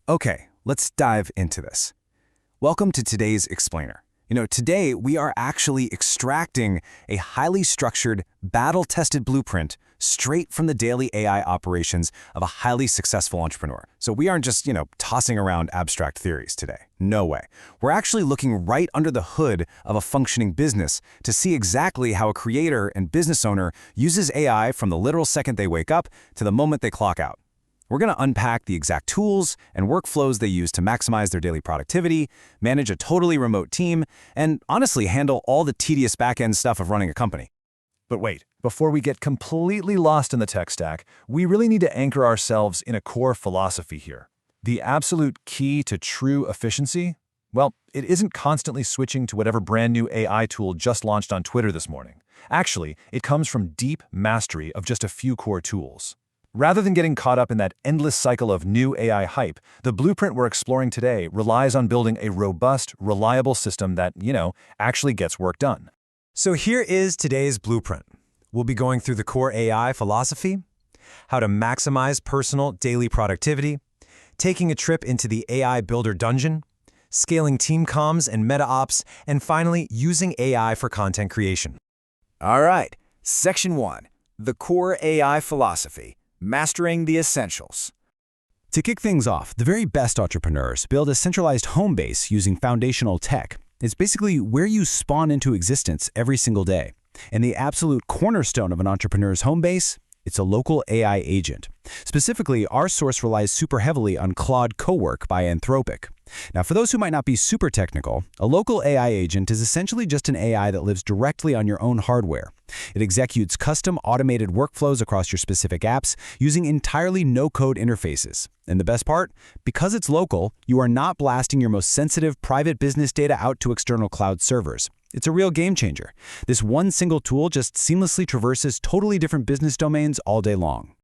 Okay, let's dive into this. Welcome to today's explainer. Today we are actually extracting a highly structured, battle-tested blueprint straight from the daily AI operations of a highly successful entrepreneur. So we aren't just, tossing around abstract theories today. No way. We're actually looking right under the hood of a functioning business to see exactly how a creator and business owner uses AI from the literal second they wake up to the moment they clock out. We're going to unpack the exact tools and workflows they use to maximize their daily productivity, manage a totally remote team, and honestly handle all the tedious back-end stuff of running a company. But wait, before we get completely lost in the tech stack, we really need to anchor ourselves in a core philosophy here. The absolute key to true efficiency? Well, it isn't constantly switching to whatever brand new AI tool just launched on Twitter this morning. Actually, it comes from deep mastery of just a few core tools. Rather than getting caught up in that endless cycle of new AI hype, the blueprint we're exploring today relies on building a robust, reliable system that, actually gets work done. So here is today's blueprint. We'll be going through the core AI philosophy, how to maximize personal daily productivity, taking a trip into the AI Builder Dungeon, scaling team comms and meta ops, and finally, using AI for content creation. All right, Section 1, the core AI philosophy. Mastering the essentials. To kick things off, the very best entrepreneurs build a centralized home base using foundational tech. It's basically where you spawn into existence every single day. And the absolute cornerstone of an entrepreneur's home base, it's a local AI agent. Specifically, our source relies super heavily on Claude Cowork by Anthropic. Now, for those who might not be super technical, a local AI agent is essentially just an AI that lives directly on your own hardware. It executes custom automated workflows across your specific apps using entirely no-code interfaces. And the best part? Because it's local, you are not blasting your most sensitive private business data out to external cloud servers. It's a real game changer. This one single tool just seamlessly traverses totally different business domains all day long.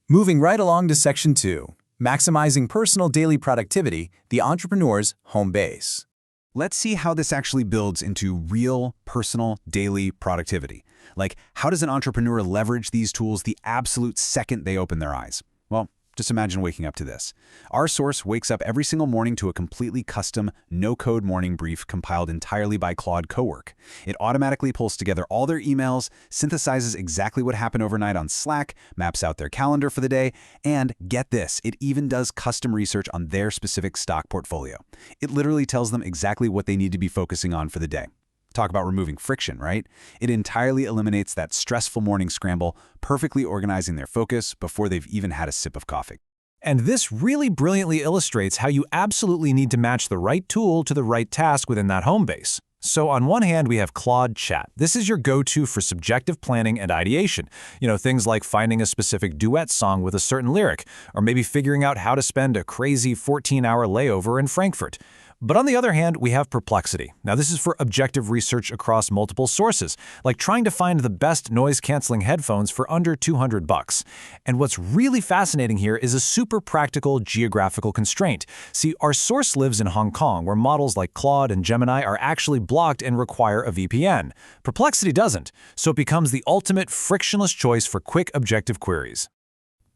Moving right along to Section 2, maximizing personal daily productivity, the entrepreneur's home base. Let's see how this actually builds into real, personal, daily productivity. Like, how does an entrepreneur leverage these tools the absolute second they open their eyes? Well, just imagine waking up to this. Our source wakes up every single morning to a completely custom, no-code morning brief compiled entirely by Claude Cowork. It automatically pulls together all their emails, synthesizes exactly what happened overnight on Slack, maps out their calendar for the day, and get this, it even does custom research on their specific stock portfolio. It literally tells them exactly what they need to be focusing on for the day. Talk about removing friction, right? It entirely eliminates that stressful morning scramble, perfectly organizing their focus before they've even had a sip of coffee. And this really brilliantly illustrates how you absolutely need to match the right tool to the right task within that home base. So on one hand, we have Claude Chat. This is your go-to for subjective planning and ideation. Things like finding a specific duet song with a certain lyric, or maybe figuring out how to spend a crazy 14-hour layover in Frankfurt. But on the other hand, we have Perplexity. Now this is for objective research across multiple sources, like trying to find the best noise-canceling headphones for under $200. And what's really fascinating here is a super practical geographical constraint. See, our source lives in Hong Kong, where models like Claude and Gemini are actually blocked and require a VPN. Perplexity doesn't, so it becomes the ultimate frictionless choice for quick objective queries.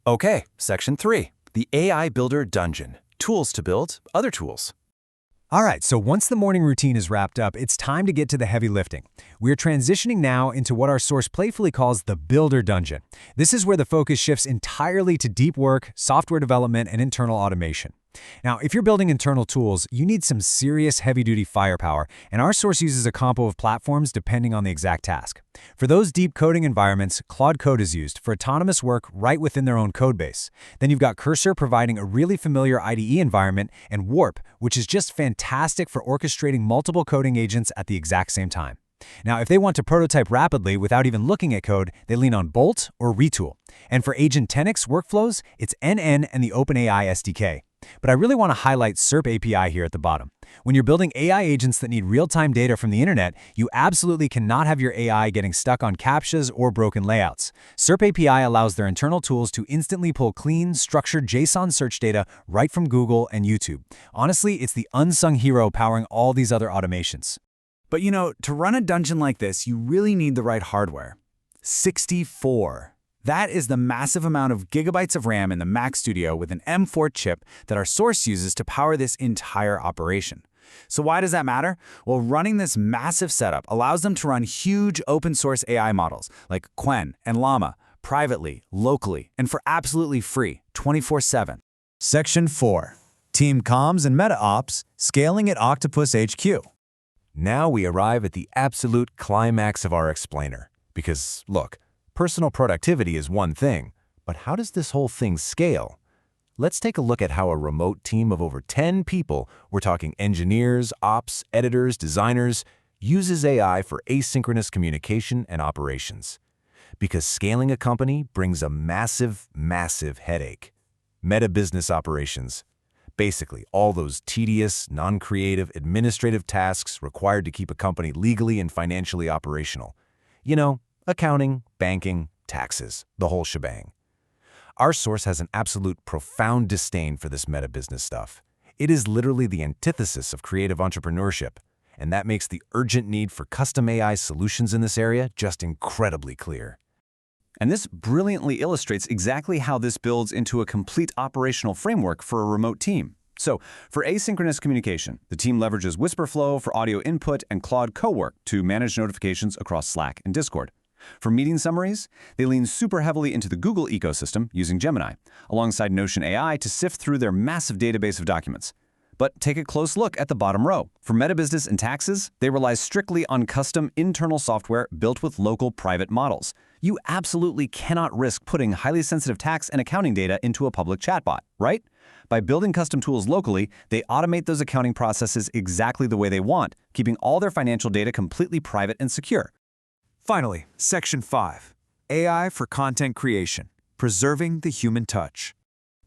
Okay, Section 3, the AI Builder Dungeon. Tools to build other tools. All right, so once the morning routine is wrapped up, it's time to get to the heavy lifting. We're transitioning now into what our source playfully calls the Builder Dungeon. This is where the focus shifts entirely to deep work, software development, and internal automation. Now, if you're building internal tools, you need some serious heavy-duty firepower, and our source uses a combo of platforms depending on the exact task. For those deep coding environments, Claude Code is used for autonomous work right within their own codebase. Then you've got Cursor providing a really familiar IDE environment, and Warp, which is just fantastic for orchestrating multiple coding agents at the exact same time. Now, if they want to prototype rapidly without even looking at code, they lean on Bolt or Retool. And for Agent 10x workflows, it's NN and the OpenAI SDK. But I really want to highlight SERP API here at the bottom. When you're building AI agents that need real-time data from the internet, you absolutely cannot have your AI getting stuck on CAPTCHAs or broken layouts. SERP API allows their internal tools to instantly pull clean, structured JSON search data right from Google and YouTube. Honestly, it's the unsung hero powering all these other automations. But to run a dungeon like this, you really need the right hardware. 64. That is the massive amount of gigabytes of RAM in the Mac Studio with an M4 chip that our source uses to power this entire operation. So why does that matter? Well, running this massive setup allows them to run huge open-source AI models like Qwen and Llama privately, locally, and for absolutely free, 24/7. Section 4. Team Comms and Meta Ops, Scaling at Octopus HQ. Now we arrive at the absolute climax of our explainer. Because, look, personal productivity is one thing, but how does this whole thing scale? Let's take a look at how a remote team of over 10 people, we're talking engineers, ops, editors, designers, uses AI for asynchronous communication and operations. Because scaling a company brings a massive, massive headache. Meta business operations. Basically, all those tedious, non-creative, administrative tasks required to keep a company legally and financially operational. You know, accounting, banking, taxes, the whole shebang. Our source has an absolute profound disdain for this meta business stuff. It is literally the antithesis of creative entrepreneurship, and that makes the urgent need for custom AI solutions in this area just incredibly clear. And this brilliantly illustrates exactly how this builds into a complete operational framework for a remote team. So, for asynchronous communication, the team leverages Whisperflow for audio input and Claude Cowork to manage notifications across Slack and Discord. For meeting summaries, they lean super heavily into the Google ecosystem using Gemini, alongside Notion AI to sift through their massive database of documents. But take a close look at the bottom row. For metabusiness and taxes, they rely strictly on custom internal software built with local private models. You absolutely cannot risk putting highly sensitive tax and accounting data into a public chatbot, right? By building custom tools locally, they automate those accounting processes exactly the way they want, keeping all their financial data completely private and secure. Finally, Section 5. AI for Content Creation, Preserving the Human Touch.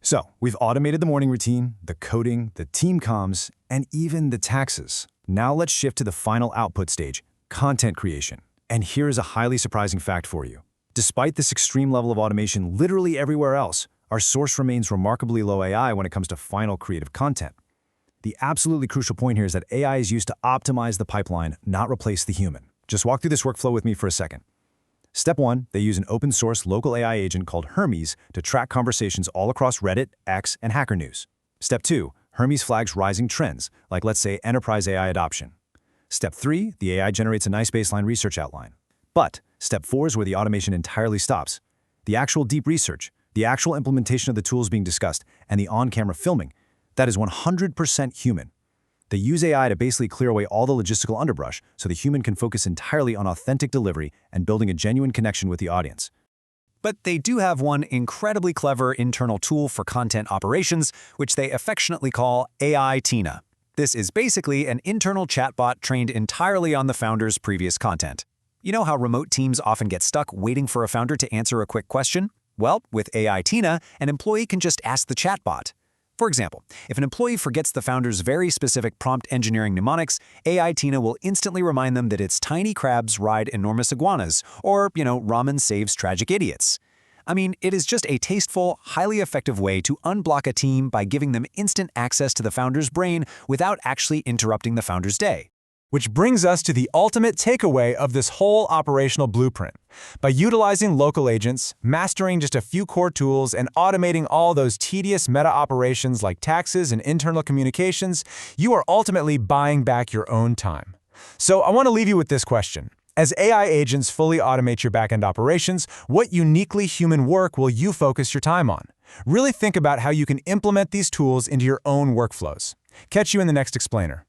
So, we've automated the morning routine, the coding, the team comms, and even the taxes. Now let's shift to the final output stage, content creation. And here is a highly surprising fact for you. Despite this extreme level of automation literally everywhere else, our source remains remarkably low AI when it comes to final creative content. The absolutely crucial point here is that AI is used to optimize the pipeline, not replace the human. Just walk through this workflow with me for a second. Step 1, they use an open-source local AI agent called Hermes to track conversations all across Reddit, X, and Hacker News. Step 2, Hermes flags rising trends, like let's say enterprise AI adoption. Step 3, the AI generates a nice baseline research outline. But Step 4 is where the automation entirely stops. The actual deep research, the actual implementation of the tools being discussed, and the on-camera filming, that is 100% human. They use AI to basically clear away all the logistical underbrush so the human can focus entirely on authentic delivery and building a genuine connection with the audience. But they do have one incredibly clever internal tool for content operations, which they affectionately call AI Tina. This is basically an internal chatbot trained entirely on the founder's previous content. You know how remote teams often get stuck waiting for a founder to answer a quick question? Well, with AI Tina, an employee can just ask the chatbot. For example, if an employee forgets the founder's very specific prompt engineering mnemonics, AI Tina will instantly remind them that it's tiny crabs ride enormous iguanas, or, ramen saves tragic idiots. I mean, it is just a tasteful, highly effective way to unblock a team by giving them instant access to the founder's brain without actually interrupting the founder's day. Which brings us to the ultimate takeaway of this whole operational blueprint. By utilizing local agents, mastering just a few core tools, and automating all those tedious meta operations like taxes and internal communications, you are ultimately buying back your own time. So I want to leave you with this question. As AI agents fully automate your backend operations, what uniquely human work will you focus your time on? Really think about how you can implement these tools into your own workflows. Catch you in the next explainer.